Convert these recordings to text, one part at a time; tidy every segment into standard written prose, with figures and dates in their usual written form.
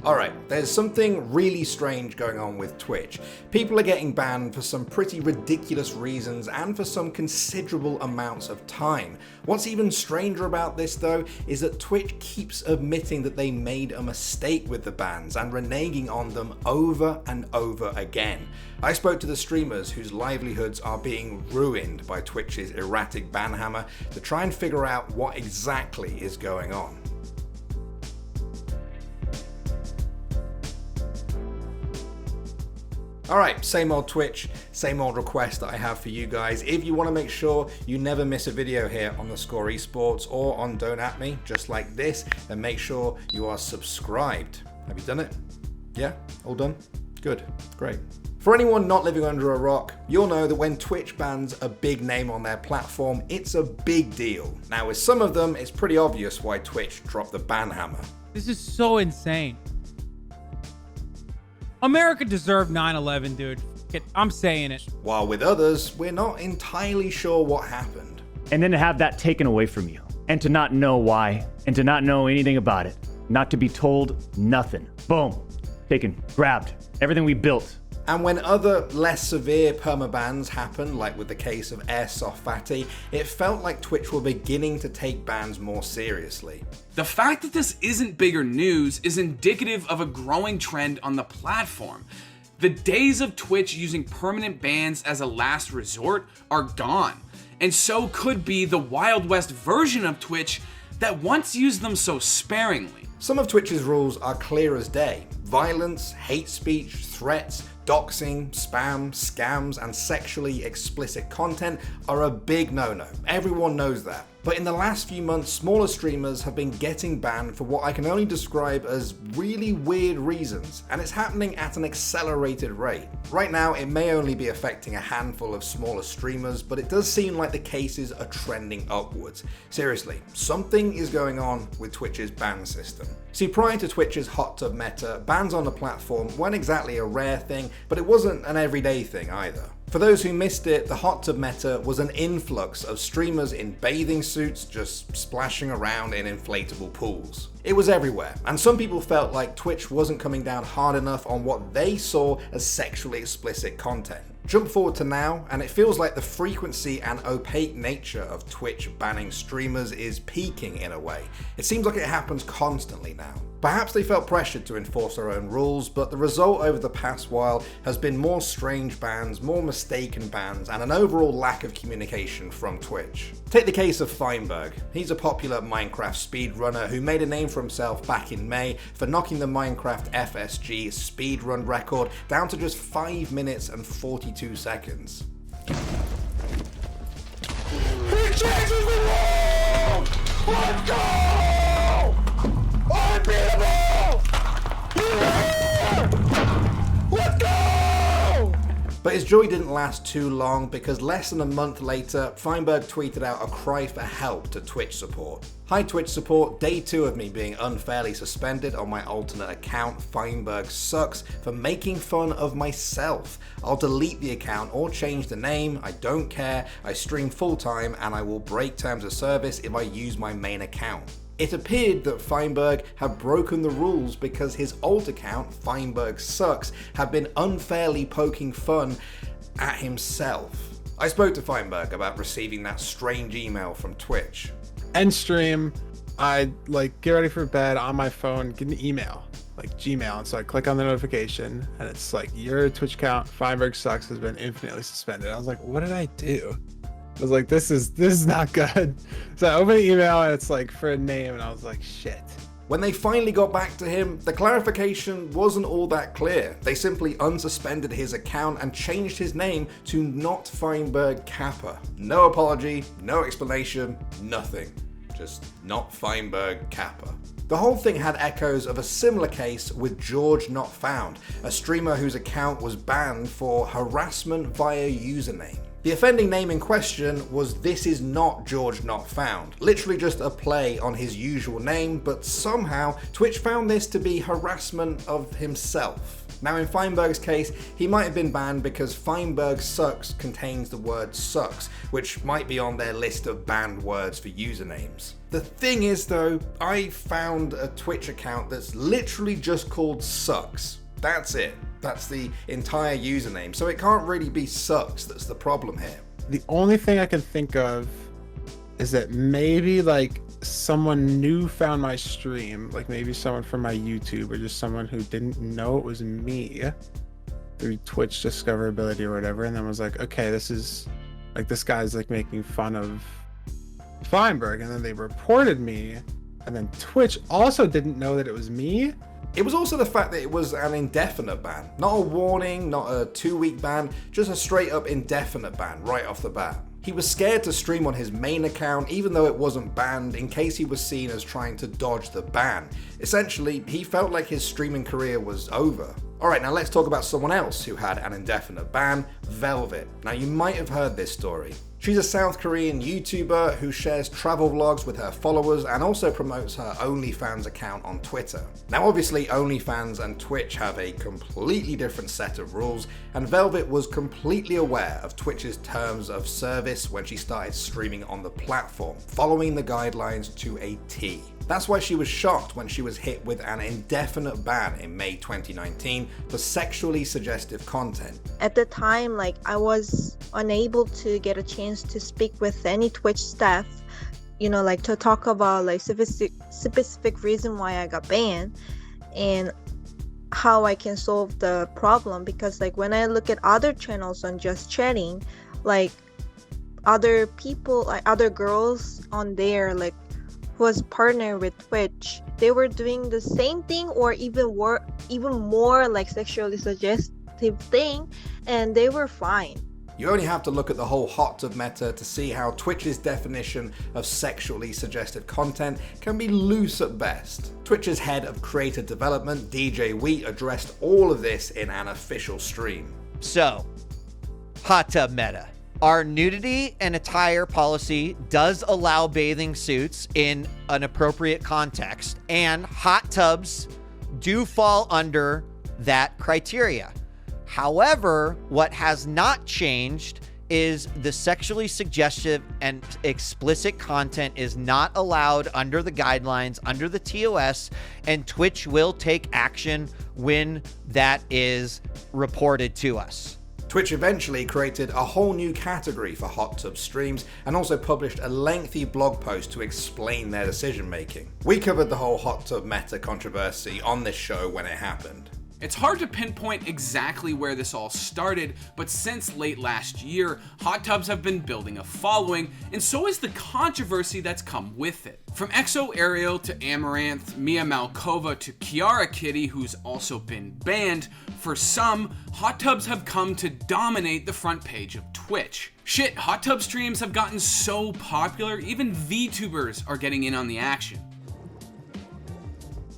Alright, there's something really strange going on with Twitch. People are getting banned for some pretty ridiculous reasons and for some considerable amounts of time. What's even stranger about this though is that Twitch keeps admitting that they made a mistake with the bans and reneging on them over and over again. I spoke to the streamers whose livelihoods are being ruined by Twitch's erratic ban hammer to try and figure out what exactly is going on. Alright, same old Twitch, same old request that I have for you guys. If you want to make sure you never miss a video here on theScore Esports or on Don't At Me, just like this, then make sure you are subscribed. Have you done it? Yeah? All done? Good. Great. For anyone not living under a rock, you'll know that when Twitch bans a big name on their platform, it's a big deal. Now with some of them, it's pretty obvious why Twitch dropped the ban hammer. This is so insane. America deserved 9/11, dude. I'm saying it. While with others, we're not entirely sure what happened. And then to have that taken away from you, and to not know why, and to not know anything about it, not to be told nothing. Boom. Taken, grabbed, everything we built. And when other, less severe permabans happened, like with the case of Airsoft Fatty, it felt like Twitch were beginning to take bans more seriously. The fact that this isn't bigger news is indicative of a growing trend on the platform. The days of Twitch using permanent bans as a last resort are gone, and so could be the Wild West version of Twitch that once used them so sparingly. Some of Twitch's rules are clear as day. Violence, hate speech, threats, doxing, spam, scams, and sexually explicit content are a big no-no. Everyone knows that. But in the last few months, smaller streamers have been getting banned for what I can only describe as really weird reasons, and it's happening at an accelerated rate. Right now, it may only be affecting a handful of smaller streamers, but it does seem like the cases are trending upwards. Seriously, something is going on with Twitch's ban system. See, prior to Twitch's hot tub meta, bans on the platform weren't exactly a rare thing, but it wasn't an everyday thing either. For those who missed it, the hot tub meta was an influx of streamers in bathing suits just splashing around in inflatable pools. It was everywhere, and some people felt like Twitch wasn't coming down hard enough on what they saw as sexually explicit content. Jump forward to now, and it feels like the frequency and opaque nature of Twitch banning streamers is peaking in a way. It seems like it happens constantly now. Perhaps they felt pressured to enforce their own rules, but the result over the past while has been more strange bans, more mistaken bans, and an overall lack of communication from Twitch. Take the case of Feinberg. He's a popular Minecraft speedrunner who made a name for himself back in May for knocking the Minecraft FSG speedrun record down to just 5 minutes and 42 seconds. He changes the world! Let's go! Unbeatable! Yeah! Let's go! But his joy didn't last too long because less than a month later, Feinberg tweeted out a cry for help to Twitch support. Hi Twitch support, day 2 of me being unfairly suspended on my alternate account, Feinberg sucks, for making fun of myself. I'll delete the account or change the name, I don't care, I stream full time and I will break terms of service if I use my main account. It appeared that Feinberg had broken the rules because his old account, Feinberg Sucks, had been unfairly poking fun at himself. I spoke to Feinberg about receiving that strange email from Twitch. End stream, I get ready for bed on my phone, get an email, Gmail, and so I click on the notification, and it's like, your Twitch account, Feinberg Sucks, has been infinitely suspended. I was like, what did I do? I was like, this is not good. So I opened the email and it's like for a name, and I was like, shit. When they finally got back to him, the clarification wasn't all that clear. They simply unsuspended his account and changed his name to Not Feinberg Kappa. No apology, no explanation, nothing. Just Not Feinberg Kappa. The whole thing had echoes of a similar case with George Not Found, a streamer whose account was banned for harassment via username. The offending name in question was This Is Not George Not Found, literally just a play on his usual name, but somehow Twitch found this to be harassment of himself. Now in Feinberg's case, he might have been banned because Feinberg Sucks contains the word sucks, which might be on their list of banned words for usernames. The thing is though, I found a Twitch account that's literally just called Sucks. That's it. That's the entire username, so it can't really be Sucks that's the problem here. The only thing I can think of is that maybe like someone new found my stream, like maybe someone from my YouTube or just someone who didn't know it was me through Twitch discoverability or whatever, and then was like, okay, this is like, this guy's like making fun of Feinberg, and then they reported me, and then Twitch also didn't know that it was me. It was also the fact that it was an indefinite ban. Not a warning, not a 2-week ban, just a straight up indefinite ban right off the bat. He was scared to stream on his main account even though it wasn't banned in case he was seen as trying to dodge the ban. Essentially, he felt like his streaming career was over. Alright, now let's talk about someone else who had an indefinite ban, Velvet. Now you might have heard this story. She's a South Korean YouTuber who shares travel vlogs with her followers and also promotes her OnlyFans account on Twitter. Now obviously OnlyFans and Twitch have a completely different set of rules, and Velvet was completely aware of Twitch's terms of service when she started streaming on the platform, following the guidelines to a T. That's why she was shocked when she was hit with an indefinite ban in May 2019 for sexually suggestive content. At the time, like, I was unable to get a chance to speak with any Twitch staff, you know, like to talk about like specific reason why I got banned and how I can solve the problem, because like when I look at other channels on Just Chatting, like other people, like other girls on there, like who was partnered with Twitch, they were doing the same thing or even more like sexually suggestive thing, and they were fine. You only have to look at the whole hot tub meta to see how Twitch's definition of sexually suggestive content can be loose at best. Twitch's head of creator development, DJ Wheat, addressed all of this in an official stream. So, hot tub meta. Our nudity and attire policy does allow bathing suits in an appropriate context, and hot tubs do fall under that criteria. However, what has not changed is the sexually suggestive and explicit content is not allowed under the guidelines, under the TOS, and Twitch will take action when that is reported to us. Twitch eventually created a whole new category for hot tub streams and also published a lengthy blog post to explain their decision making. We covered the whole hot tub meta controversy on this show when it happened. It's hard to pinpoint exactly where this all started, but since late last year, hot tubs have been building a following, and so is the controversy that's come with it. From Exo Ariel to Amaranth, Mia Malkova to Kiara Kitty, who's also been banned, for some, hot tubs have come to dominate the front page of Twitch. Shit, hot tub streams have gotten so popular, even VTubers are getting in on the action.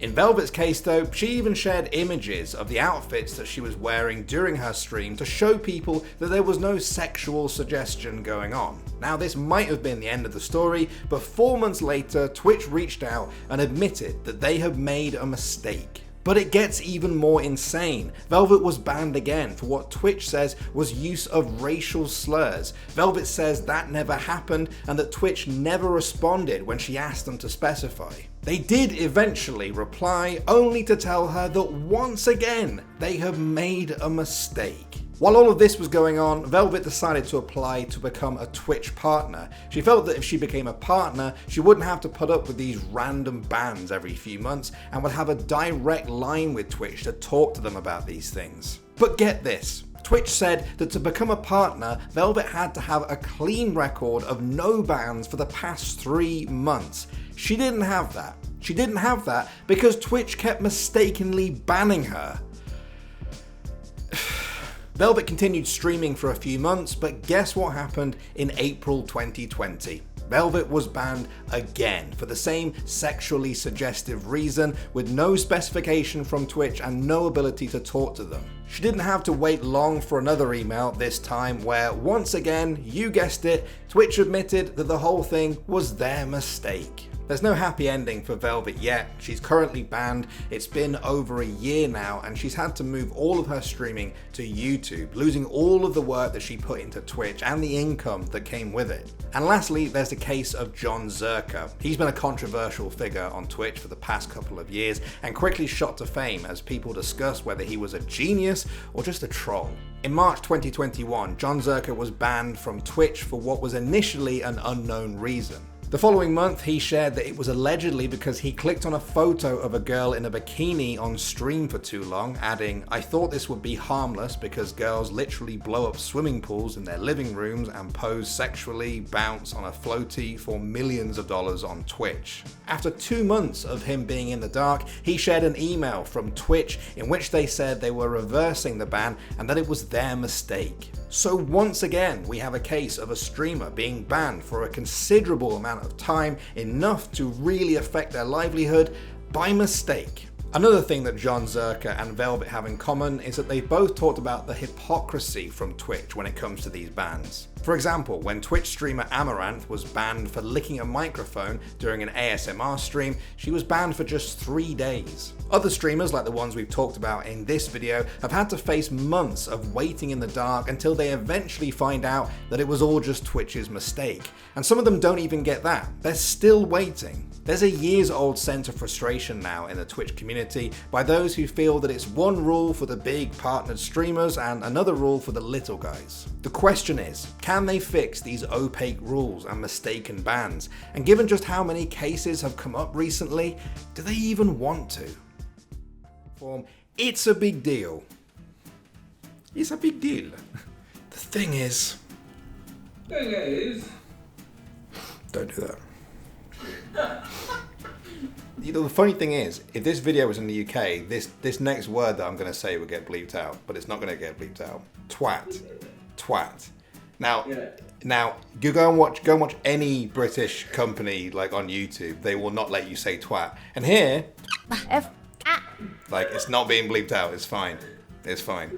In Velvet's case though, she even shared images of the outfits that she was wearing during her stream to show people that there was no sexual suggestion going on. Now this might have been the end of the story, but 4 months later, Twitch reached out and admitted that they had made a mistake. But it gets even more insane. Velvet was banned again for what Twitch says was use of racial slurs. Velvet says that never happened and that Twitch never responded when she asked them to specify. They did eventually reply, only to tell her that once again they have made a mistake. While all of this was going on, Velvet decided to apply to become a Twitch partner. She felt that if she became a partner, she wouldn't have to put up with these random bans every few months and would have a direct line with Twitch to talk to them about these things. But get this. Twitch said that to become a partner, Velvet had to have a clean record of no bans for the past 3 months. She didn't have that. She didn't have that because Twitch kept mistakenly banning her. Velvet continued streaming for a few months, but guess what happened in April 2020? Velvet was banned again for the same sexually suggestive reason, with no specification from Twitch and no ability to talk to them. She didn't have to wait long for another email this time where, once again, you guessed it, Twitch admitted that the whole thing was their mistake. There's no happy ending for Velvet yet. She's currently banned. It's been over a year now, and she's had to move all of her streaming to YouTube, losing all of the work that she put into Twitch and the income that came with it. And lastly, there's the case of John Zerka. He's been a controversial figure on Twitch for the past couple of years and quickly shot to fame as people discuss whether he was a genius or just a troll. In March 2021, John Zerka was banned from Twitch for what was initially an unknown reason. The following month, he shared that it was allegedly because he clicked on a photo of a girl in a bikini on stream for too long, adding, "I thought this would be harmless because girls literally blow up swimming pools in their living rooms and pose sexually, bounce on a floaty for millions of dollars on Twitch." After 2 months of him being in the dark, he shared an email from Twitch in which they said they were reversing the ban and that it was their mistake. So once again, we have a case of a streamer being banned for a considerable amount of time, enough to really affect their livelihood, by mistake. Another thing that John Zerka and Velvet have in common is that they both talked about the hypocrisy from Twitch when it comes to these bans. For example, when Twitch streamer Amaranth was banned for licking a microphone during an ASMR stream, she was banned for just 3 days. Other streamers, like the ones we've talked about in this video, have had to face months of waiting in the dark until they eventually find out that it was all just Twitch's mistake. And some of them don't even get that. They're still waiting. There's a years-old sense of frustration now in the Twitch community by those who feel that it's one rule for the big partnered streamers and another rule for the little guys. The question is, can they fix these opaque rules and mistaken bans? And given just how many cases have come up recently, do they even want to? It's a big deal. It's a big deal. The thing is... Don't do that. You know, the funny thing is, if this video was in the UK, this next word that I'm going to say would get bleeped out, but it's not going to get bleeped out. Twat. Twat. Now, you go and watch any British company like on YouTube. They will not let you say twat. And here, like, it's not being bleeped out. It's fine. It's fine.